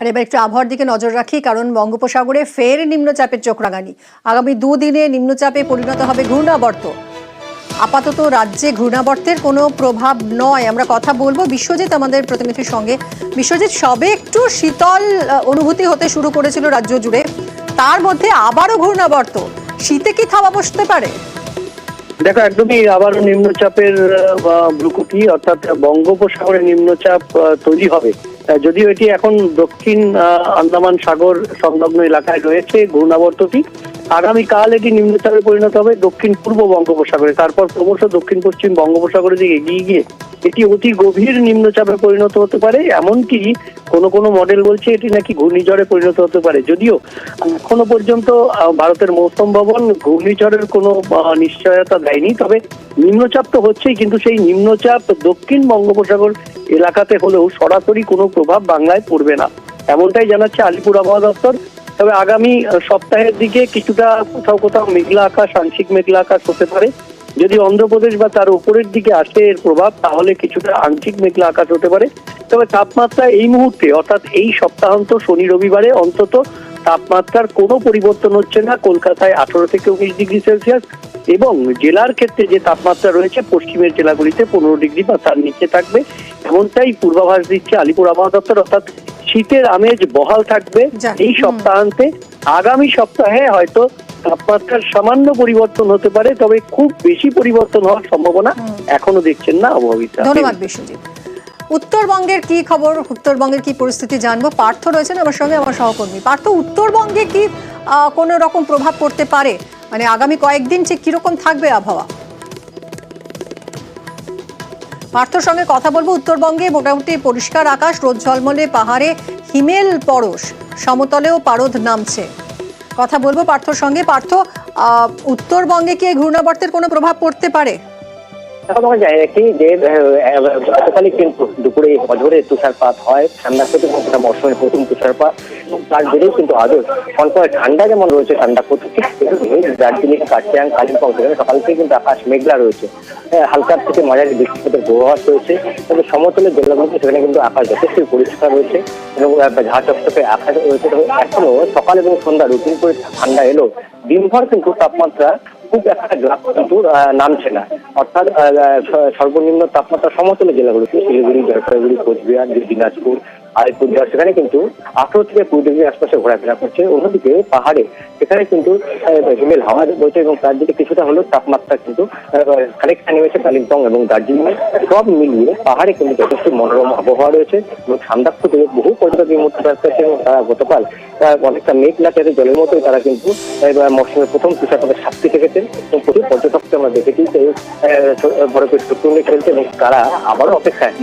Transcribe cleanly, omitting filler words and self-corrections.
আর এবার একটু আবহাওয়ার দিকে নজর রাখি, কারণ বঙ্গোপসাগরে ফের নিম্নচাপের চোখ রাঙানি। আগামী দুদিনে নিম্নচাপে পরিণত হবে ঘূর্ণাবর্ত। আপাতত রাজ্যে ঘূর্ণাবর্তের কোনো প্রভাব নয়। আমরা কথা বলবো বিশ্বজিৎ আমাদের প্রতিনিধির সঙ্গে। বিশ্বজিৎ, সবে একটু শীতল অনুভূতি হতে শুরু করেছিল রাজ্য জুড়ে, তার মধ্যে আবারও ঘূর্ণাবর্ত। শীতে কি থাবা বসতে পারে? দেখো, একদমই আবারও নিম্নচাপের ভ্রুকুটি, অর্থাৎ বঙ্গোপসাগরে নিম্নচাপ তৈরি হবে। যদিও এটি এখন দক্ষিণ আন্দামান সাগর সংলগ্ন এলাকায় রয়েছে ঘূর্ণাবর্তটি। আগামীকাল এটি নিম্নচাপে পরিণত হবে দক্ষিণ পূর্ব বঙ্গোপসাগরে, তারপর ক্রমশ দক্ষিণ পশ্চিম বঙ্গোপসাগরের দিকে এগিয়ে গিয়ে এটি অতি গভীর নিম্নচাপে পরিণত হতে পারে। এমনকি কোনো মডেল বলছে এটি নাকি ঘূর্ণিঝড়ে পরিণত হতে পারে। যদিও এখনো পর্যন্ত ভারতের মৌসুম ভবন ঘূর্ণিঝড়ের কোনো নিশ্চয়তা দেয়নি, তবে নিম্নচাপ তো হচ্ছেই, কিন্তু সেই নিম্নচাপ দক্ষিণ বঙ্গোপসাগর এলাকাতে হলেও সরাসরি কোনো প্রভাব বাংলায় পড়বে না, এমনটাই জানাচ্ছে আলিপুর আবহাওয়া দপ্তর। তবে আগামী সপ্তাহের দিকে কিছুটা কোথাও কোথাও মেঘলা আকাশ, আংশিক মেঘলা আকাশ হতে পারে। যদি অন্ধ্রপ্রদেশ বা তার উপরের দিকে আসে এর প্রভাব, তাহলে কিছুটা আংশিক মেঘলা আকাশ হতে পারে। তবে তাপমাত্রা এই মুহূর্তে, অর্থাৎ এই সপ্তাহান্ত শনি রবিবারে অন্তত তাপমাত্রার কোনো পরিবর্তন হচ্ছে না। কলকাতায় 18 থেকে 19 ডিগ্রি সেলসিয়াস এবং জেলার ক্ষেত্রে যে তাপমাত্রা রয়েছে পশ্চিমের জেলাগুলিতে 15 ডিগ্রি বা তার নিচে থাকবে, এমনটাই পূর্বাভাস দিচ্ছে আলিপুর আবহাওয়া দপ্তর। অর্থাৎ শীতের আমেজ বহাল থাকবে এই সপ্তাহান্তে। আগামী সপ্তাহে হয়তো তাপমাত্রার সামান্য পরিবর্তন হতে পারে, তবে খুব বেশি পরিবর্তন হওয়ার সম্ভাবনা এখনো দেখছেন না আবহাওয়িদরা। ধন্যবাদ বিশ্বজিৎ। উত্তরবঙ্গের কি খবর, উত্তরবঙ্গের কি পরিস্থিতি জানবো। পার্থ রয়েছেন আমার সঙ্গে, আমার সহকর্মী। পার্থ, উত্তরবঙ্গে কি কোনো রকম প্রভাব পড়তে পারে? মানে আগামী কয়েকদিন ঠিক কিরকম থাকবে আবহাওয়া? পার্থর সঙ্গে কথা বলবো। উত্তরবঙ্গে মোটামুটি পরিষ্কার আকাশ, রোদ ঝলমলে, পাহাড়ে হিমেল পরশ, সমতলেও পারদ নামছে। কথা বলবো পার্থর সঙ্গে। পার্থ, উত্তরবঙ্গে কি এই ঘূর্ণাবর্তের কোনো প্রভাব পড়তে পারে? গতকালই কিন্তু দুপুরে অঝরে তুষারপাত হয়, ঠান্ডা থেকে মৌসুমের প্রথম তুষারপাত। তার জেরেই কিন্তু আদৌ কনকনে ঠান্ডা যেমন রয়েছে, ঠান্ডা পড়ছে, দার্জিলিং, কার্শিয়াং, কালিম্পং সেখানে সকাল থেকে কিন্তু আকাশ মেঘলা রয়েছে। হালকার থেকে মাঝারি বৃষ্টিপাতের পূর্বাভাস রয়েছে। তবে সমতলের জেলাগুলিতে সেখানে কিন্তু আকাশ যথেষ্ট পরিষ্কার রয়েছে এবং ঝাঁ চকচকে আকাশ রয়েছে। তবে এখনো সকাল এবং সন্ধ্যা রুটিন করে ঠান্ডা এলো, দিনভর কিন্তু তাপমাত্রা খুব একটা গ্রাফ কিন্তু নামছে না। অর্থাৎ সর্বনিম্ন তাপমাত্রা সমতল জেলাগুলোতে শিলিগুড়ি, জলপাইগুড়ি, কোচবিহার, দিনাজপুর, আলিপুরদুয়ার সেখানে কিন্তু 18 থেকে 20 ডিগ্রির আশপাশে ঘোরাফেরা করছে। অন্যদিকে পাহাড়ে সেখানে কিন্তু হিমেল হাওয়া বইছে এবং তার দিকে কিছুটা হলেও তাপমাত্রা কিন্তু খানিকটা নেমেছে কালিম্পং এবং দার্জিলিং। সব মিলিয়ে পাহাড়ে কিন্তু যথেষ্ট মনোরম আবহাওয়া রয়েছে এবং ঠান্ডাক্ষ থেকে বহু পর্যটক এই মুহূর্তে ব্যস্ত আছে এবং তারা গতকাল অনেকটা মেঘলা চেয়ে জলের মতোই তারা কিন্তু মৌসুমের প্রথম তুষারপাতের সাক্ষী থেকেছেন এবং প্রচুর পর্যটককে আমরা দেখেছি বরফের টুকরুনি খেলছে এবং তারা আবারও অপেক্ষায়।